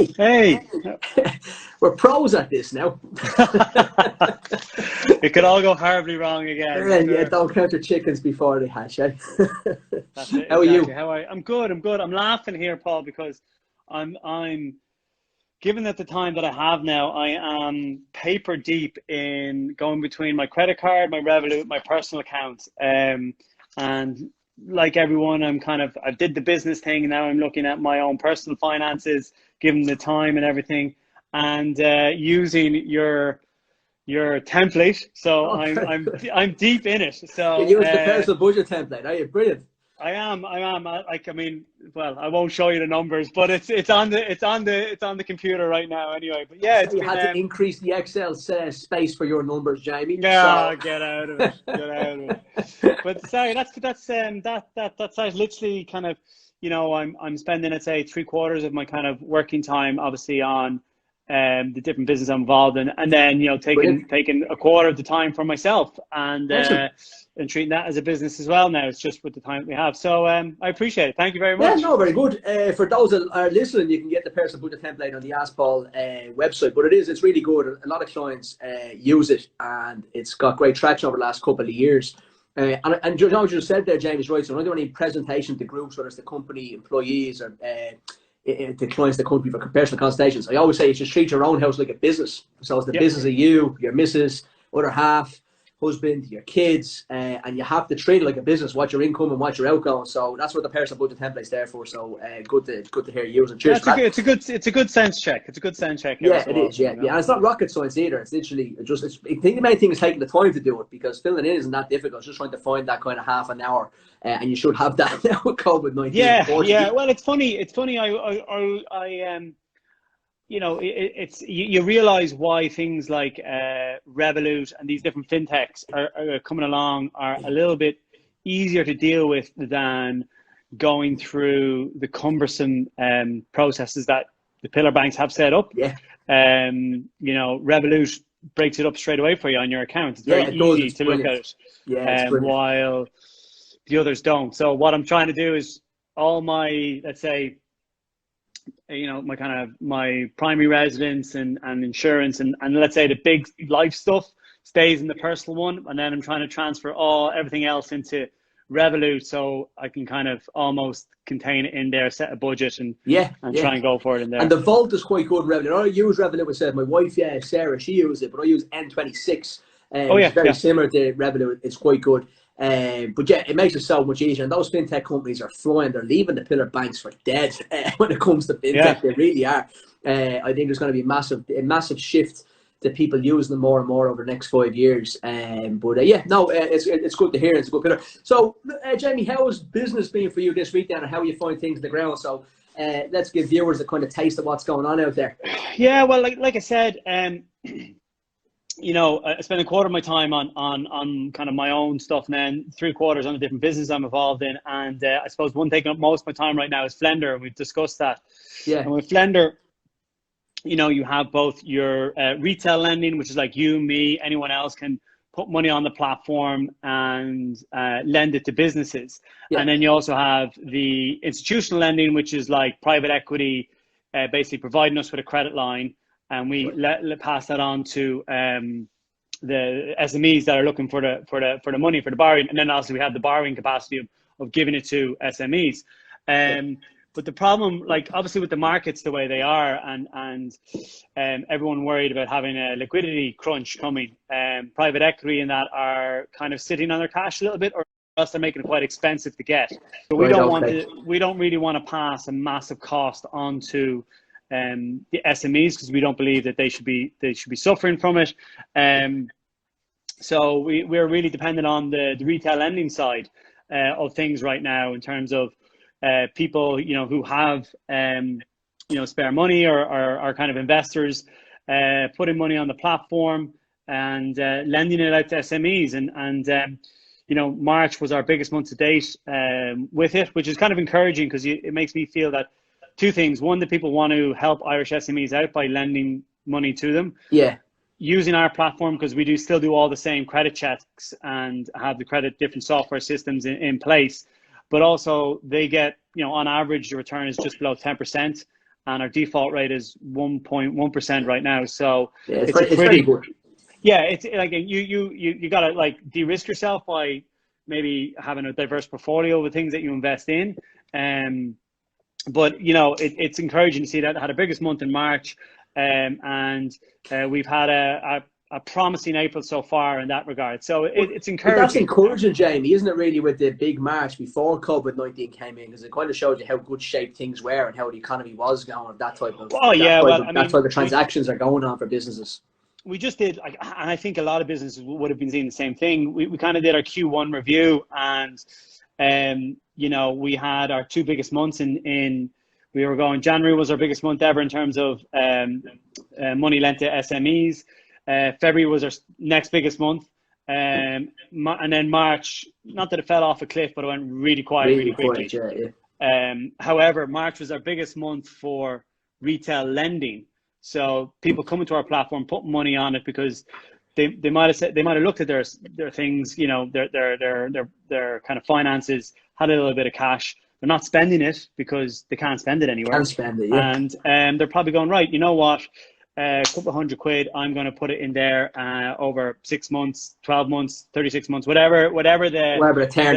Hey, We're pros at this now. it could all go horribly wrong again. Yeah, Sure. don't count your chickens before they hatch, eh? That's it, How are exactly. you? I'm good. I'm good. I'm laughing here, Paul, because I'm given that the time that I have now, I am paper deep in going between my credit card, my Revolut, my personal account. And like everyone, I did the business thing, and now I'm looking at my own personal finances, given the time and everything, and using your template. So Oh, I'm very I'm good. I'm deep in it. You So use the personal budget template, are you? Brilliant. I mean, well, I won't show you the numbers, but it's on the computer right now anyway. But yeah, So it's you been had to increase the Excel space for your numbers, Jamie. So yeah, get out of it, get out of it. But sorry, that's literally kind of, I'm spending, let's say, three-quarters of my kind of working time obviously on the different business I'm involved in, and then brilliant. taking a quarter of the time for myself, Excellent. and treating that as a business as well now. It's just with the time we have. So I appreciate it. Thank you very Yeah, much. no, very good. For those that are listening, you can get the personal budget template on the Aspal website, but it's really good. A lot of clients use it, and it's got great traction over the last couple of years. And you know what you just said there, James, right? So when I do any presentation to groups, whether it's the company employees or the clients, the company for personal consultations, I always say you should treat your own house like a business. So it's the Yep. business of you, your missus, other half, husband, your kids, and you have to treat it like a business, what your income and what your outgoing. So that's what the personal budget template's there for. So good to hear you using. Yeah, Cheers for that. it's a good sense check. It's a good sense check every Yeah, so it is. often, Yeah, yeah, and it's not rocket science either. It's literally just. I think the main thing is taking the time to do it, because filling in isn't that difficult. It's just trying to find that kind of half an hour, and you should have that now with COVID-19. Yeah, yeah. Unfortunately, Well, it's funny. It's funny. You realize why things like Revolut and these different fintechs are coming along are a little bit easier to deal with than going through the cumbersome processes that the pillar banks have set up. yeah, Revolut breaks it up straight away for you on your account. It's yeah, very it does. easy It's to look brilliant. at it, Yeah, it's brilliant. while the others don't. So what I'm trying to do is all my, let's say, my primary residence and insurance and let's say the big life stuff stays in the personal one, and then I'm trying to transfer everything else into Revolut, so I can kind of almost contain it in there, set a budget, and Yeah, try yeah. and go for it in And there. the Vault is quite good in Revolut. I use Revolut myself. My wife, yeah, Sarah, she uses it, but I use N26, Oh which is yeah, very yeah. similar to Revolut. It's quite good. But yeah, it makes it so much easier. And those fintech companies are flying. They're leaving the pillar banks for dead when it comes to Yeah. fintech. They really are. I think there's going to be a massive shift to people using them more and more over the next 5 years. But yeah, no, it's good to hear. It's a good pillar. So, Jamie, how has business been for you this week then, and how you find things on the ground? So, let's give viewers a kind of taste of what's going on out there. Yeah, well, like I said, I spend a quarter of my time on kind of my own stuff, and then three-quarters on the different business I'm involved in. And I suppose one taking up most of my time right now is Flender, and we've discussed that. Yeah, And with Flender, you have both your retail lending, which is like you, me, anyone else can put money on the platform and lend it to businesses. yeah, And then you also have the institutional lending, which is like private equity, basically providing us with a credit line, and we pass that on to the SMEs that are looking for the money for the borrowing. And then also we have the borrowing capacity of giving it to SMEs. But the problem, like obviously with the markets the way they are, and everyone worried about having a liquidity crunch coming, private equity and that are kind of sitting on their cash a little bit, or else they're making it quite expensive to get. So we don't really want to pass a massive cost onto the SMEs, because we don't believe that they should be suffering from it. So we're really dependent on the retail lending side of things right now, in terms of people who have spare money or are kind of investors, putting money on the platform and lending it out to SMEs. And March was our biggest month to date with it, which is kind of encouraging, because it makes me feel that two things. One, that people want to help Irish SMEs out by lending money to them. Yeah. Using our platform, because we still do all the same credit checks and have the different software systems in place. But also they get, on average, the return is just below 10%. and our default rate is 1.1% right now. So Yeah, it's it's very good. Yeah, it's like you gotta like de-risk yourself by maybe having a diverse portfolio of things that you invest in. But you know, it's encouraging to see that it had a biggest month in March, and we've had a promising April so far in that regard. So it's encouraging. But that's encouraging, Jamie, isn't it? Really, with the big March before COVID-19 came in, because it kind of shows you how good shape things were and how the economy was going. That type of that type of transactions are going on for businesses. We just did, like, and I think a lot of businesses would have been seeing the same thing. We kind of did our Q1 review, and you know, we had our 2 biggest months in we were going, January was our biggest month ever in terms of money lent to SMEs. February was our next biggest month, and then March, not that it fell off a cliff, but it went really quiet really quickly. Yeah. However, March was our biggest month for retail lending. So people coming to our platform, putting money on it because they might have looked at their things, you know, their kind of finances, had a little bit of cash. They're not spending it because they can't spend it anywhere. Can't spend it, yeah. And they're probably going, right, you know what, a couple of £100, I'm going to put it in there over 6 months, 12 months, 36 months, whatever the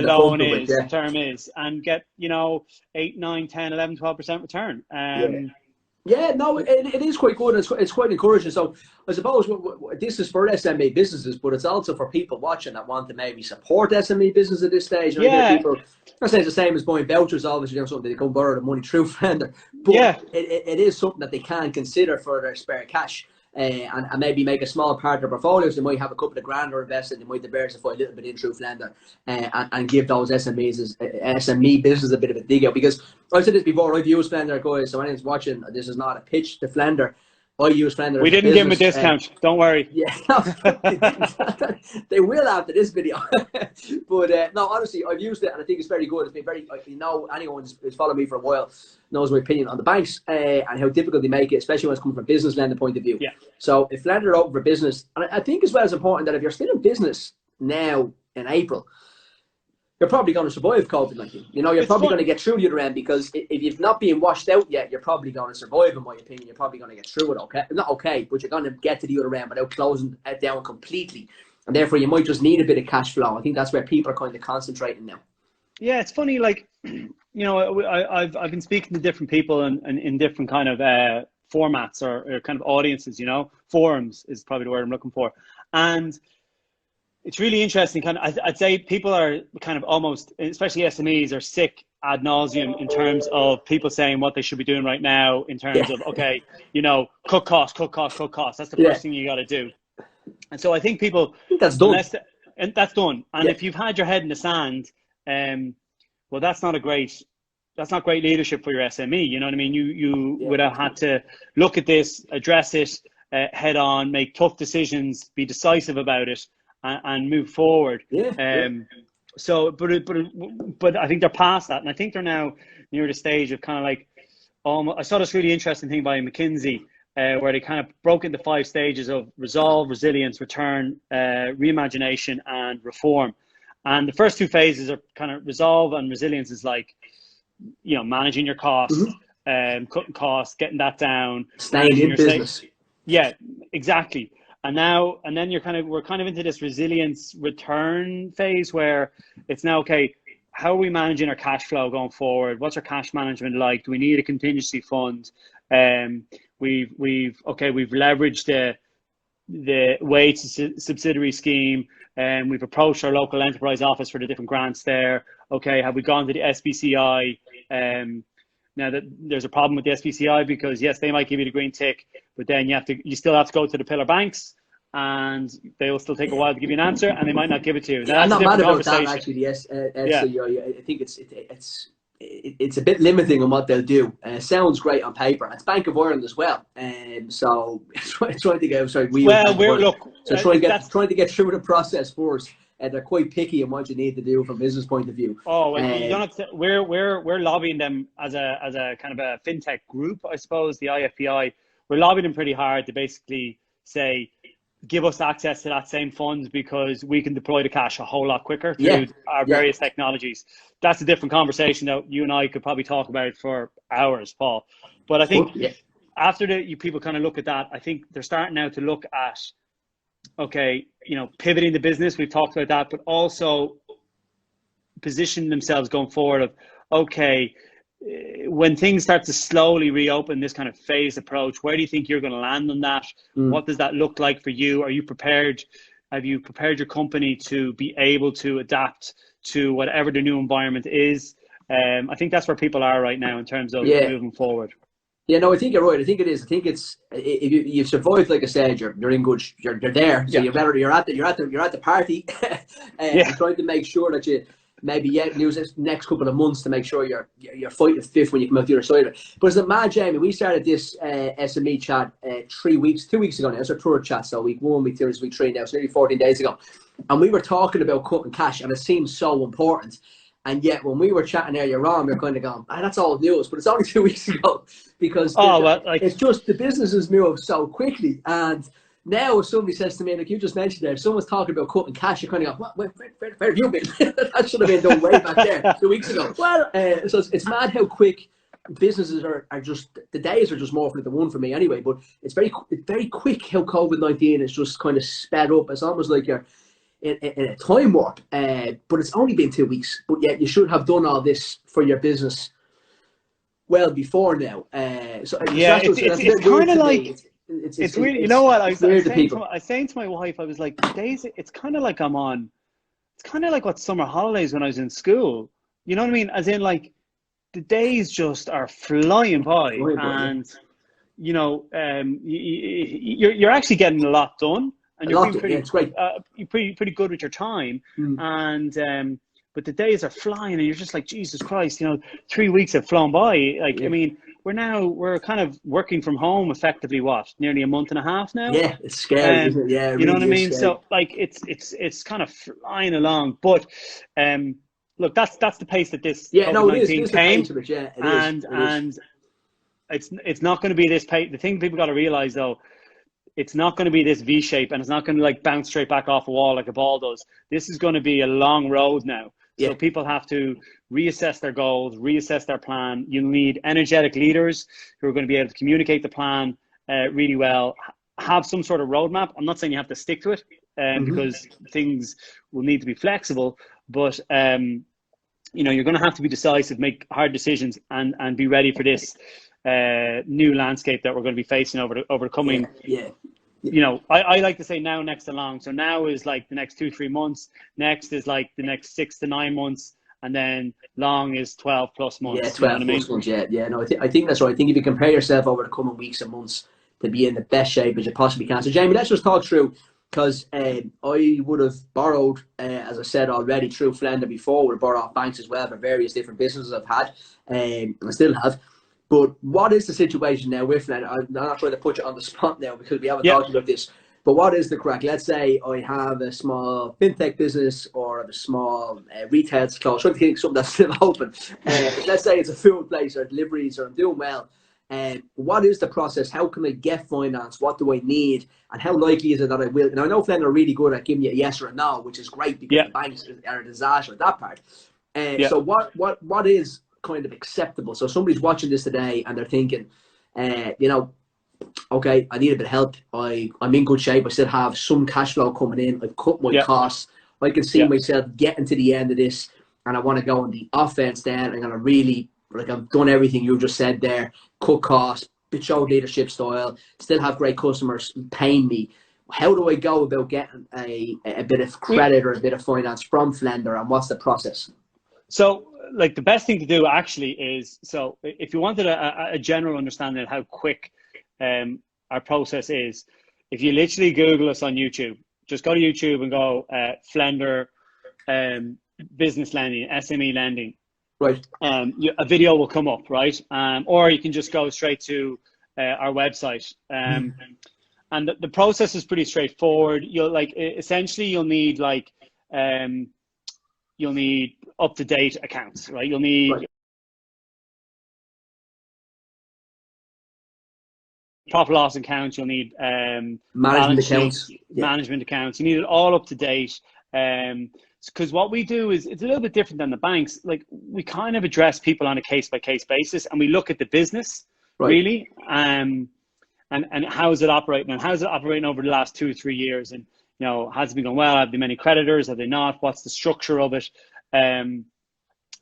loan term is, and get, you know, 8, 9, 10, 11, 12% return. Yeah, no, it is quite good. It's quite encouraging. So I suppose this is for SME businesses, but it's also for people watching that want to maybe support SME business at this stage. Yeah. People, I say it's the same as buying vouchers. Obviously, you know, something they go borrow the money through Fender. But yeah, it is something that they can consider for their spare cash. And maybe make a small part of their portfolios. They might have a couple of grand or invested. They might diversify a little bit in through Flender and give those SME business a bit of a dig out. Because I've said this before, I've used Flender, guys. So anyone's watching, this is not a pitch to Flender. I use Flender. We didn't give them a discount. Don't worry. Yeah, they will after this video. But no, honestly, I've used it and I think it's very good. It's been very, you know, anyone who's followed me for a while knows my opinion on the banks and how difficult they make it, especially when it's coming from a business lending point of view. Yeah. So if Flender are open for business, and I think as well it's important that if you're still in business now in April, you're probably going to survive COVID-19. You know, you're probably going to get through the other end, because if you've not been washed out yet, you're probably going to survive, in my opinion. You're probably going to get through it, okay? Not okay, but you're going to get to the other end without closing it down completely. And therefore, you might just need a bit of cash flow. I think that's where people are kind of concentrating now. Yeah, it's funny, like, you know, I've been speaking to different people and in different kind of formats or kind of audiences, you know, forums is probably the word I'm looking for. And it's really interesting. Kind of, I'd say people are kind of almost, especially SMEs, are sick ad nauseum in terms of people saying what they should be doing right now in terms of, okay, you know, cut costs. That's the first thing you got to do. And so I think people, that's done. That's done. And if you've had your head in the sand, well, that's not great leadership for your SME. You know what I mean? You would have had to look at this, address it head on, make tough decisions, be decisive about it, and move forward. So, but I think they're past that, and I think they're now near the stage of kind of like, I saw this really interesting thing by McKinsey, where they kind of broke into 5 stages of resolve, resilience, return, reimagination, and reform. And the first 2 phases are kind of resolve, and resilience is like, you know, managing your costs, cutting costs, getting that down, staying in business. Yeah, exactly. And then we're kind of into this resilience return phase where it's now, okay, how are we managing our cash flow going forward? What's our cash management like? Do we need a contingency fund? We've leveraged the wage subsidiary scheme, and we've approached our local enterprise office for the different grants there. Okay, have we gone to the SBCI? Now that there's a problem with the SBCI, because yes, they might give you the green tick, but then you still have to go to the pillar banks, and they will still take a while to give you an answer, and they might not give it to you. Now, I'm not mad about that, actually. Yes, I think it's a bit limiting on what they'll do. Sounds great on paper. It's Bank of Ireland as well, so trying to get trying to get through the process first. They're quite picky on what you need to do from a business point of view. Oh, you don't have to, we're lobbying them as a kind of a fintech group, I suppose, the IFPI. We're lobbying them pretty hard to basically say, give us access to that same fund because we can deploy the cash a whole lot quicker through Yeah. our various technologies. That's a different conversation that you and I could probably talk about for hours, Paul. But I think after you people kind of look at that, I think they're starting now to look at, okay, you know, pivoting the business. We've talked about that, but also positioning themselves going forward of, okay, when things start to slowly reopen, this kind of phased approach, where do you think you're going to land on that? What does that look like for you? Are you prepared? Have you prepared your company to be able to adapt to whatever the new environment is? I think that's where people are right now in terms of moving forward. Yeah, no, I think you're right. I think it is. I think it's if you've survived, like I said, you're in good. You're there. So you're at the party, and trying to make sure that you maybe use this next couple of months to make sure you're fighting fifth when you come out the other side of it. But isn't it mad, Jamie? We started this SME chat 2 weeks ago now. It's our third chat, so week 1, week 2 is week 3 now. So nearly 14 days ago, and we were talking about cutting cash, and it seems so important. And yet, when we were chatting earlier on, we were kind of going, that's all news, but it's only 2 weeks ago because it's just the businesses move so quickly. And now, if somebody says to me, like you just mentioned there, if someone's talking about cutting cash, you're kind of go, where have you been? That should have been done way back there 2 weeks ago. Well, so it's mad how quick businesses are just, the days are just morphing into one for me anyway. But it's very quick how COVID-19 is just kind of sped up. It's almost like you're in a time warp, but it's only been 2 weeks, but yet you should have done all this for your business well before now. So it's kind of like it's weird. You know what? I was saying to my wife, I was like, days. It's kind of like it's kind of like what summer holidays when I was in school. You know what I mean? As in, like, the days just are flying by, and you know, you're actually getting a lot done. And you're being pretty good with your time, and but the days are flying, and you're just like, Jesus Christ, you know, 3 weeks have flown by. Like, I mean, we're kind of working from home effectively, nearly a month and a half now. Yeah, it's scary, isn't it? Yeah, you know what I mean. Scary. So like, it's kind of flying along, but look, that's the pace that this COVID-19 came, and it's not going to be this pace. The thing people got to realize though, it's not going to be this V shape, and it's not going to like bounce straight back off a wall like a ball does. This is going to be a long road now. So people have to reassess their goals, reassess their plan. You'll need energetic leaders who are going to be able to communicate the plan really well, have some sort of roadmap. I'm not saying you have to stick to it because things will need to be flexible, but you know, you're going to have to be decisive, make hard decisions, and be ready for this new landscape that we're going to be facing over the coming you know, I like to say now, next to long. So now is like the next 2-3 months, next is like the next 6 to 9 months, and then long is 12 plus months. Yeah, 12 plus months. No, I think that's right. I think if you compare yourself over the coming weeks and months to be in the best shape as you possibly can. So Jamie, let's just talk through, because I would have borrowed, as I said already, through Flender before. Would have borrowed off banks as well for various different businesses I've had, and I still have. But what is the situation now with Flender? I'm not trying to put you on the spot now because we haven't talked about this. But what is the crack? Let's say I have a small fintech business or a small retail store. I'm trying to think of something that's still open. Let's say it's a food place or deliveries, or I'm doing well. What is the process? How can I get finance? What do I need? And how likely is it that I will? And I know Flender are really good at giving you a yes or a no, which is great because the banks are a disaster at that part. So what is kind of acceptable? So somebody's watching this today and they're thinking, you know, okay, I need a bit of help. I'm in good shape. I still have some cash flow coming in. I've cut my costs. I can see myself getting to the end of this, and I want to go on the offense then. I'm going to really, like, I've done everything you just said there, cut costs, show leadership style, still have great customers paying me. How do I go about getting a bit of credit or a bit of finance from Flender, and what's the process? So, like, the best thing to do actually is, so if you wanted a general understanding of how quick our process is, if you literally Google us on YouTube, just go to YouTube and go Flender business lending, SME lending. Right. A video will come up, right? Or you can just go straight to our website. And the process is pretty straightforward. You'll need you'll need up-to-date accounts, right? You'll need profit loss accounts, you'll need management accounts, management accounts. You need it all up to date. Because what we do is it's a little bit different than the banks. Like, we kind of address people on a case by case basis, and we look at the business really, and how is it operating, and how is it operating over the last 2 or 3 years, and has it been going well? Have they many creditors? Have they not? What's the structure of it? And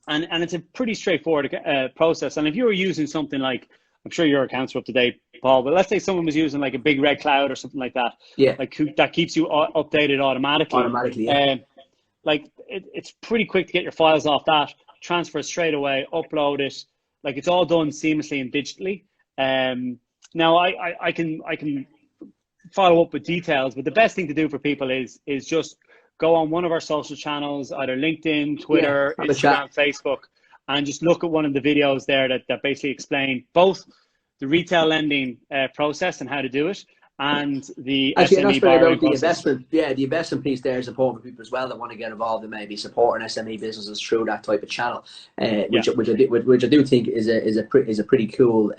it's a pretty straightforward process. And if you were using something like, I'm sure your accounts are up to date, Paul, but let's say someone was using like a big red cloud or something like that, that keeps you updated automatically. Like it's pretty quick to get your files off that, transfer it straight away, upload it. Like, it's all done seamlessly and digitally. Now I can follow up with details, but the best thing to do for people is just go on one of our social channels, either LinkedIn, Twitter, Instagram, Facebook, and just look at one of the videos there that basically explain both the retail lending process and how to do it, and the SME borrowing process. The investment piece there is important for people as well that want to get involved in maybe supporting SME businesses through that type of channel, which I do think is a pretty cool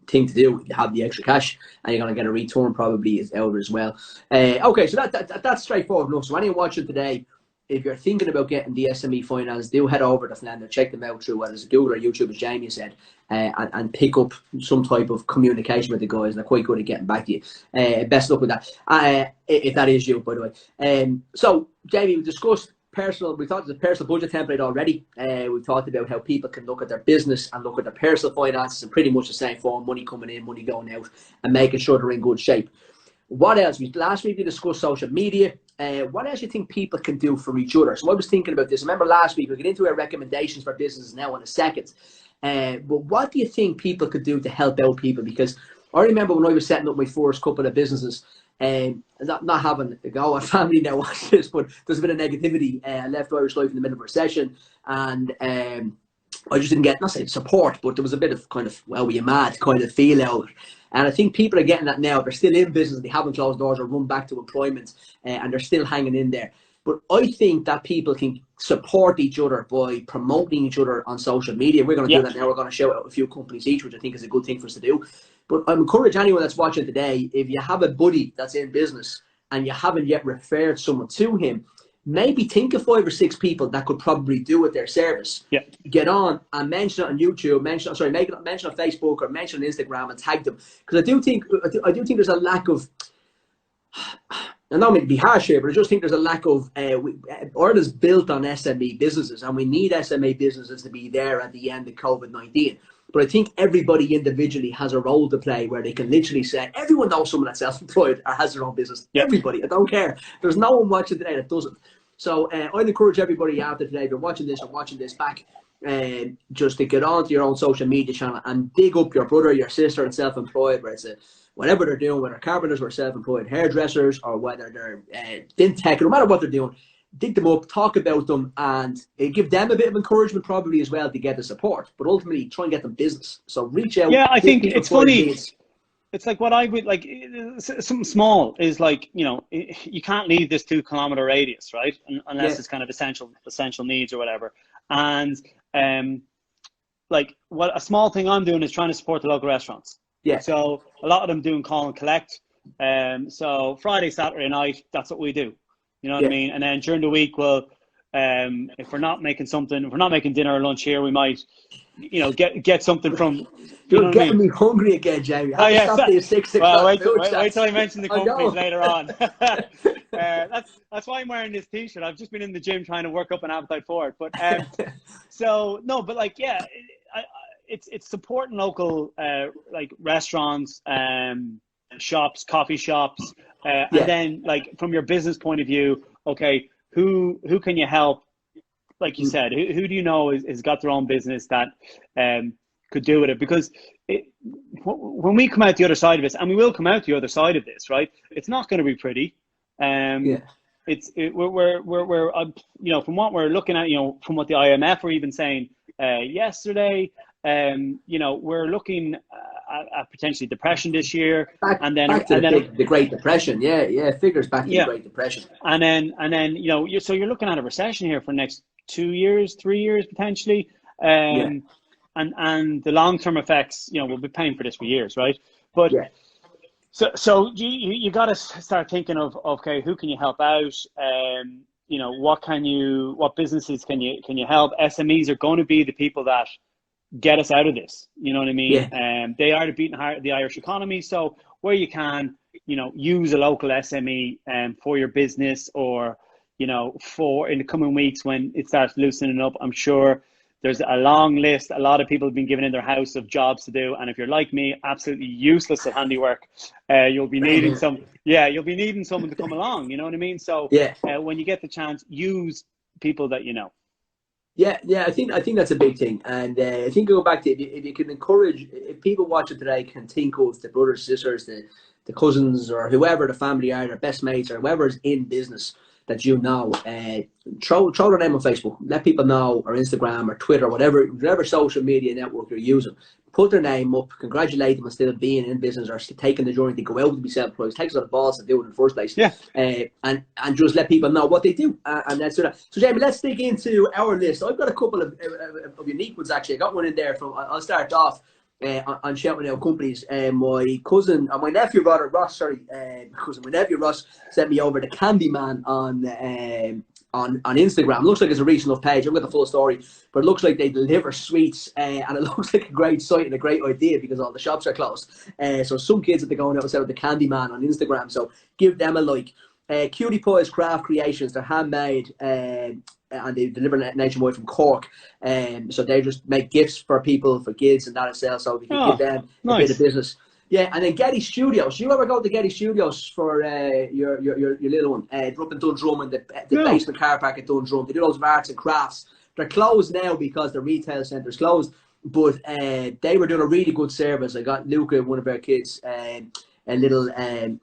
thing to do. You have the extra cash, and you're going to get a return probably out as well. Okay, so that's straightforward enough. So anyone watching today, if you're thinking about getting the SME finance, do head over to Flender, check them out through whether it's Google or YouTube, as Jamie said, and pick up some type of communication with the guys. They're quite good at getting back to you. Best luck with that, if that is you, by the way. So, Jamie, we discussed we thought the personal budget template already. We've talked about how people can look at their business and look at their personal finances in pretty much the same form, money coming in, money going out, and making sure they're in good shape. What else? Last week we discussed social media. What else do you think people can do for each other? So I was thinking about this. Remember last week, we'll get into our recommendations for businesses now in a second. But what do you think people could do to help out people? Because I remember when I was setting up my first couple of businesses, not having a go at family now watch this, but there's a bit of negativity. I left Irish Life in the middle of a recession, and I just didn't get, not saying support, but there was a bit of kind of, well, were you mad kind of feel out. And I think people are getting that now. They're still in business. They haven't closed doors or run back to employment, and they're still hanging in there. But I think that people can support each other by promoting each other on social media. We're going to do that now. We're going to shout out a few companies each, which I think is a good thing for us to do. But I encourage anyone that's watching today, if you have a buddy that's in business and you haven't yet referred someone to him, maybe think of 5 or 6 people that could probably do with their service. Get on and mention it on YouTube, mention on Facebook, or mention on Instagram and tag them. Because I do think there's a lack of, I don't mean to be harsh here, but I just think there's a lack of, Ireland's built on SME businesses, and we need SME businesses to be there at the end of COVID-19. But I think everybody individually has a role to play where they can literally say, everyone knows someone that's self-employed or has their own business. Everybody, I don't care. There's no one watching today that doesn't. So I'd encourage everybody out there today, if you're watching this or watching this back, just to get onto your own social media channel and dig up your brother, your sister, and self-employed, where it's whatever they're doing, whether carpenters or self-employed hairdressers, or whether they're fintech, no matter what they're doing, dig them up, talk about them, and give them a bit of encouragement probably as well to get the support. But ultimately, try and get them business. So reach out. Yeah, I think it's funny. It's like what I would like. Something small is like, you can't leave this 2-kilometer radius, right? Unless it's kind of essential needs or whatever. And like what a small thing I'm doing is trying to support the local restaurants. So a lot of them doing call and collect. So Friday, Saturday night, that's what we do. You know what I mean? And then during the week, well, if we're not making dinner or lunch here, we might, get something from. You're getting me hungry again, Jamie. Oh yeah, well, wait till I mention the companies later on. That's why I'm wearing this T-shirt. I've just been in the gym trying to work up an appetite for it. But it's supporting local like restaurants, shops, coffee shops, and then like from your business point of view, okay, who can you help? Like you said, who do you know has got their own business that could do with it? Because when we come out the other side of this, and we will come out the other side of this, right? It's not going to be pretty. We're from what we're looking at, from what the IMF were even saying yesterday, we're looking at potentially depression this year, the Great Depression. Figures back to the Great Depression. And then so you're looking at a recession here for the next 2 years, 3 years potentially. And the long-term effects, we'll be paying for this for years, right? But So you got to start thinking of, okay, who can you help out? You know, what businesses can you help? SMEs are going to be the people that get us out of this. You know what I mean? Yeah. They are the beating heart of the Irish economy. So where you can, you know, use a local SME for your business, or, you know, for in the coming weeks when it starts loosening up, I'm sure there's a long list. A lot of people have been given in their house of jobs to do. And if you're like me, absolutely useless at handiwork, you'll be needing you'll be needing someone to come along. You know what I mean? So Yeah. when you get the chance, use people that you know. Yeah, yeah, I think that's a big thing, and I think go back to if you can encourage, if people watching today can think of the brothers, sisters, the cousins, or whoever the family are, their best mates, or whoever's in business that you know, throw their name on Facebook, let people know, or Instagram, or Twitter, whatever social media network you're using. Put their name up, congratulate them instead of being in business or taking the journey to go out to be self-employed. Takes a lot of balls to do it in the first place. Yeah. And just let people know what they do. And that's sort of. So, Jamie, let's dig into our list. I've got a couple of unique ones, actually. I got one in there from, I'll start off on shouting out companies. My cousin, my nephew, Ross, my nephew Ross sent me over the Candyman on Instagram. It looks like it's a regional page. I've got the full story, but it looks like they deliver sweets, and it looks like a great site and a great idea because all the shops are closed. So some kids that they're going out and set up the Candyman on Instagram. So give them a like. Cutie Pies Craft Creations, they're handmade, and they deliver nationwide from Cork. So they just make gifts for people, for kids, and that itself. So we can give them a bit of business. Yeah, and then Getty Studios. You ever go to Getty Studios for your little one? They're up in Dundrum, in the basement car park at Dundrum. They do loads of arts and crafts. They're closed now because the retail centre's closed, but they were doing a really good service. I got Luca, one of our kids, a little a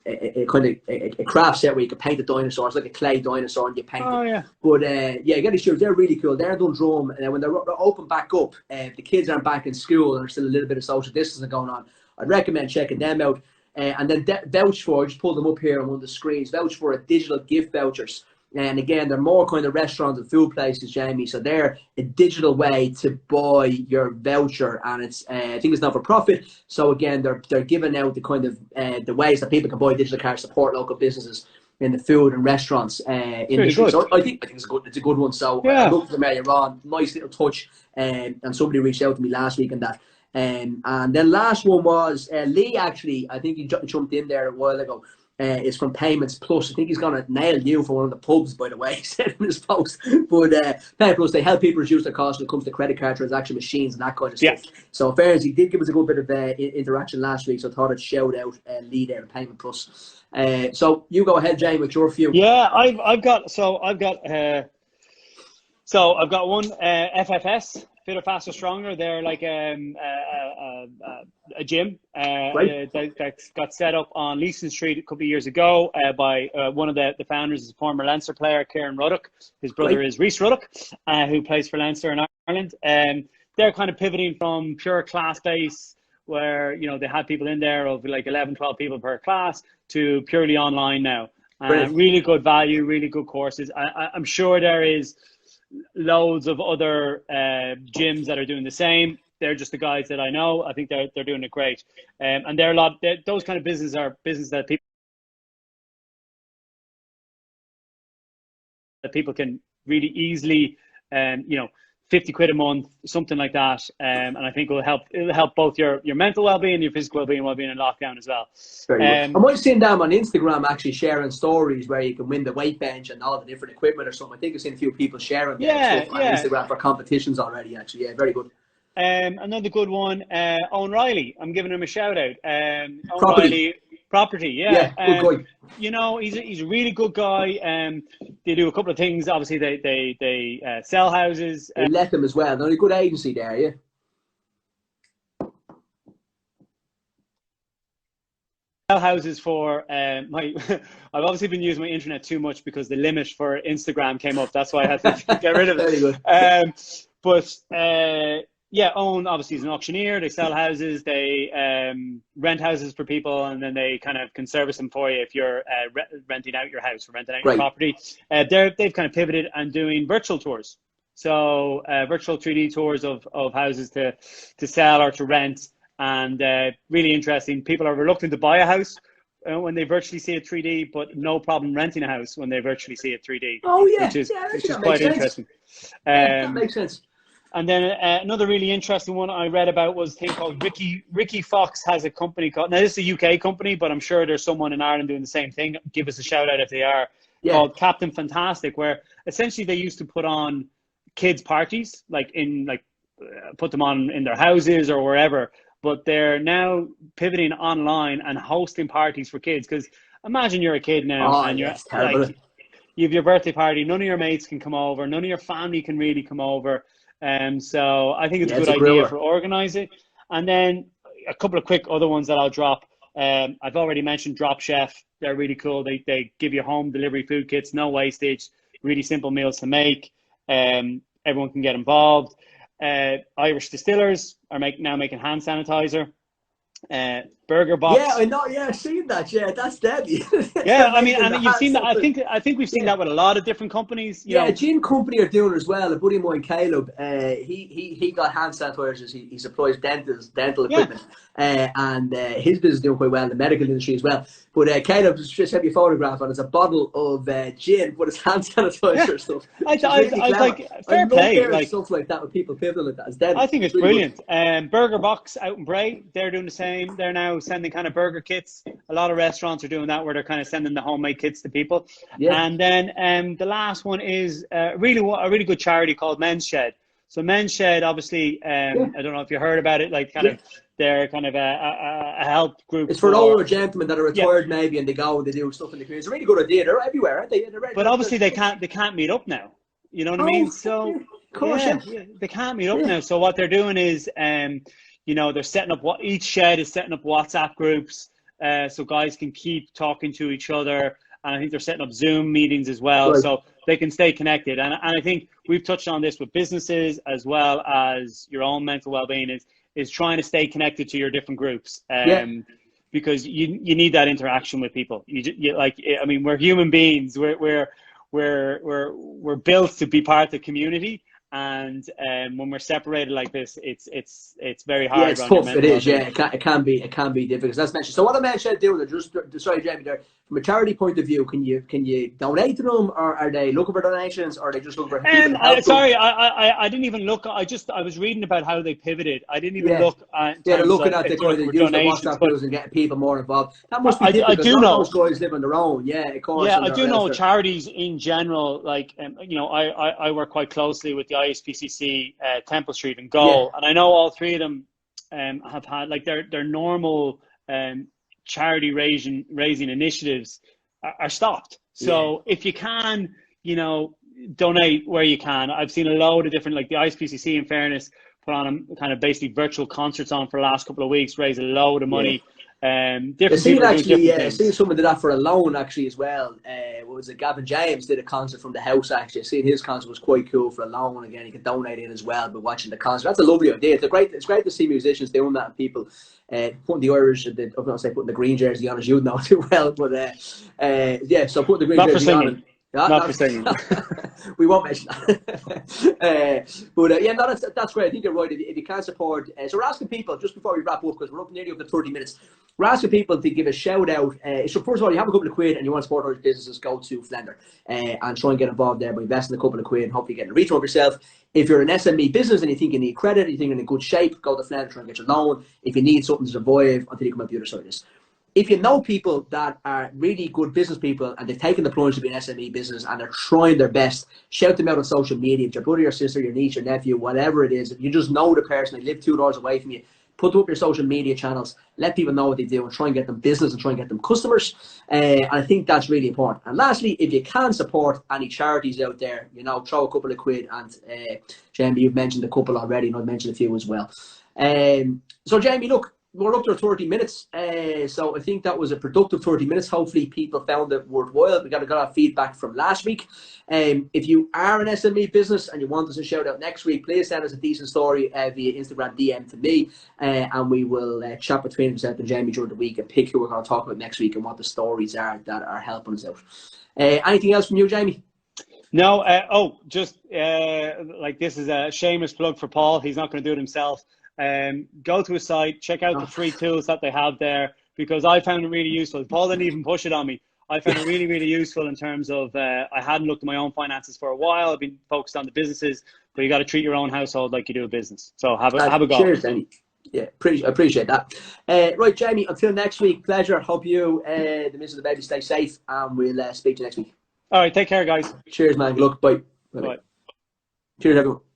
craft set where you can paint a dinosaur. It's like a clay dinosaur and you paint it. But Getty Studios, they're really cool. They're Dundrum, and when they're open back up, the kids aren't back in school and there's still a little bit of social distancing going on, I'd recommend checking them out. And then vouch for, I just pulled them up here on one of the screens, vouch for a digital gift vouchers. And again, they're more kind of restaurants and food places, Jamie. So they're a digital way to buy your voucher, and it's I think it's not for profit. So again, they're giving out the kind of the ways that people can buy digital cards, support local businesses in the food and restaurants industry. So I think it's a good one. So I looked at them earlier on, nice little touch, and somebody reached out to me last week on that. And then last one was Lee. Actually, I think he jumped in there a while ago. Is from Payments Plus. I think he's going to nail you for one of the pubs, by the way, he said in his post. But Payments Plus, they help people reduce their costs when it comes to credit card transaction machines and that kind of stuff. So, in fairness, he did give us a good bit of interaction last week, so I thought I'd shout out Lee there in Payment Plus. So, you go ahead, Jane, with your few. Yeah, I've got one FFS. Fitter, Faster, Stronger. They're like a gym that got set up on Leeson Street a couple of years ago by one of the founders is a former Leinster player, Kieran Ruddock. His brother is Rhys Ruddock, who plays for Leinster in Ireland. They're kind of pivoting from pure class base, where they had people in there of like 11, 12 people per class, to purely online now. Really good value, really good courses. I'm sure there is loads of other gyms that are doing the same. They're just the guys that I know. I think they're doing it great, and those kind of businesses are business that people can really easily, 50 quid a month, something like that, and I think it'll help both your mental well-being and your physical well-being in lockdown as well. I might seen them on Instagram actually sharing stories where you can win the weight bench and all the different equipment or something. I think I've seen a few people sharing stuff on Instagram for competitions already, actually. Yeah, very good. Another good one, Owen Riley. I'm giving him a shout out. Owen Riley Property, good guy. He's a really good guy. They do a couple of things. Obviously, they sell houses. They let them as well. They're a good agency there, yeah. Sell houses for I've obviously been using my internet too much because the limit for Instagram came up. That's why I had to get rid of it. Very good. Owen obviously is an auctioneer. They sell houses, they rent houses for people, and then they kind of can service them for you if you're renting out your house or renting out your property. They've kind of pivoted and doing virtual tours. So virtual 3D tours of houses to sell or to rent, and really interesting. People are reluctant to buy a house, when they virtually see it 3D, but no problem renting a house when they virtually see it 3D. Oh yeah, which is that quite makes sense. interesting. Yeah, that makes sense. And then another really interesting one I read about was a thing called Ricky Fox has a company called, now this is a UK company, but I'm sure there's someone in Ireland doing the same thing. Give us a shout out if they are, called Captain Fantastic, where essentially they used to put on kids parties, put them on in their houses or wherever, but they're now pivoting online and hosting parties for kids. Because imagine you're a kid now and you're like, you have your birthday party, none of your mates can come over, none of your family can really come over. So I think it's a good idea for organizing. And then a couple of quick other ones that I'll drop. I've already mentioned Drop Chef. They're really cool. They give you home delivery food kits, no wastage, really simple meals to make. Everyone can get involved. Irish Distillers are now making hand sanitizer. Burger Box. Yeah, I know. Yeah, I've seen that. Yeah, that's deadly. Yeah, I mean, and you've seen that. I think we've seen that with a lot of different companies. You know. Gin Company are doing it as well. A buddy of mine, Caleb, he got hand sanitizers. He supplies dental equipment, and his business is doing quite well in the medical industry as well. But Caleb just sent me a photograph, and it's a bottle of gin, but it's hand sanitizer stuff. I like fair play, like stuff like that with people pivoting like that. It's deadly. I think it's really brilliant. Burger Box out in Bray, they're doing the same. They're now sending kind of burger kits. A lot of restaurants are doing that, where they're kind of sending the homemade kits to people. Yeah. And then the last one is a really good charity called Men's Shed. So Men's Shed, obviously, I don't know if you heard about it, like they're kind of a help group. It's for older gentlemen that are retired maybe, and they go and they do stuff in the community. It's a really good idea. They're everywhere, aren't they? But obviously they can't meet up now. You know what I mean? So of course, they can't meet up now. So what they're doing is, they're setting up each shed is setting up WhatsApp groups, so guys can keep talking to each other. And I think they're setting up Zoom meetings as well, so they can stay connected. And I think we've touched on this with businesses as well as your own mental well-being is trying to stay connected to your different groups. Because you need that interaction with people. We're human beings. We're built to be part of the community. And when we're separated like this, it's very hard. Yeah, it's tough. It is. Yeah, it can be difficult. That's mentioned. So what am I actually doing? Sorry, Jamie. There, from a charity point of view, can you donate to them, or are they looking for donations, or are they just looking for? Sorry, I didn't even look. I was reading about how they pivoted. I didn't even look. They're looking at the kind of use the WhatsApp groups and getting people more involved. That must be difficult. I do know those guys live on their own. Yeah, of course. Yeah, I do know charities in general. Like, I work quite closely with the ISPCC, Temple Street and Goal, and I know all three of them have had like their normal charity raising initiatives are stopped. So if you can, donate where you can. I've seen a load of different, like the ISPCC, in fairness, put on a kind of basically virtual concerts on for the last couple of weeks, raise a load of money. Different people actually, I've seen someone did that for a loan actually as well. What was it? Gavin James did a concert from the house actually. I've seen his concert was quite cool for a loan. Again, you can donate in as well by watching the concert. That's a lovely idea. It's great to see musicians doing that and people putting the Irish, I'm not going to say putting the green jersey on, as you know too well, but so putting the green jersey on. Not for singing. We won't mention that. That's great. I think you're right. If you can support, so we're asking people just before we wrap up, because we're nearly up to 30 minutes. We're asking people to give a shout out. So first of all, you have a couple of quid and you want to support our businesses, go to Flender and try and get involved there by investing a couple of quid and hopefully getting a return of yourself. If you're an SME business and you think you need credit, you think you're in good shape, go to Flender, try and get your loan. If you need something to survive until you come out the other side of this. If you know people that are really good business people and they've taken the plunge to be an SME business and they're trying their best, shout them out on social media. If your brother, your sister, your niece, your nephew, whatever it is, if you just know the person, they live 2 doors away from you, put up your social media channels, let people know what they do and try and get them business and try and get them customers. And I think that's really important. And lastly, if you can support any charities out there, throw a couple of quid. And Jamie, you've mentioned a couple already and I've mentioned a few as well. So Jamie, look, we're up to 30 minutes, so I think that was a productive 30 minutes. Hopefully people found it worthwhile. We got a lot of feedback from last week. If you are an SME business and you want us to shout out next week, please send us a decent story via Instagram DM to me, and we will chat between myself and Jamie during the week and pick who we're going to talk about next week and what the stories are that are helping us out. Anything else from you, Jamie? No, this is a shameless plug for Paul. He's not going to do it himself. Go to his site, check out the free tools that they have there. because I found it really useful. Paul didn't even push it on me. I found it really, really useful in terms of I hadn't looked at my own finances for a while. I've been focused on the businesses, but you got to treat your own household like you do a business. So have a go. Cheers, Danny. Yeah, appreciate that. Right, Jamie, until next week, pleasure. Hope you, the missus and the baby, stay safe, and we'll speak to you next week. All right, take care, guys. Cheers, man. Good luck. Bye. Bye. Cheers, everyone.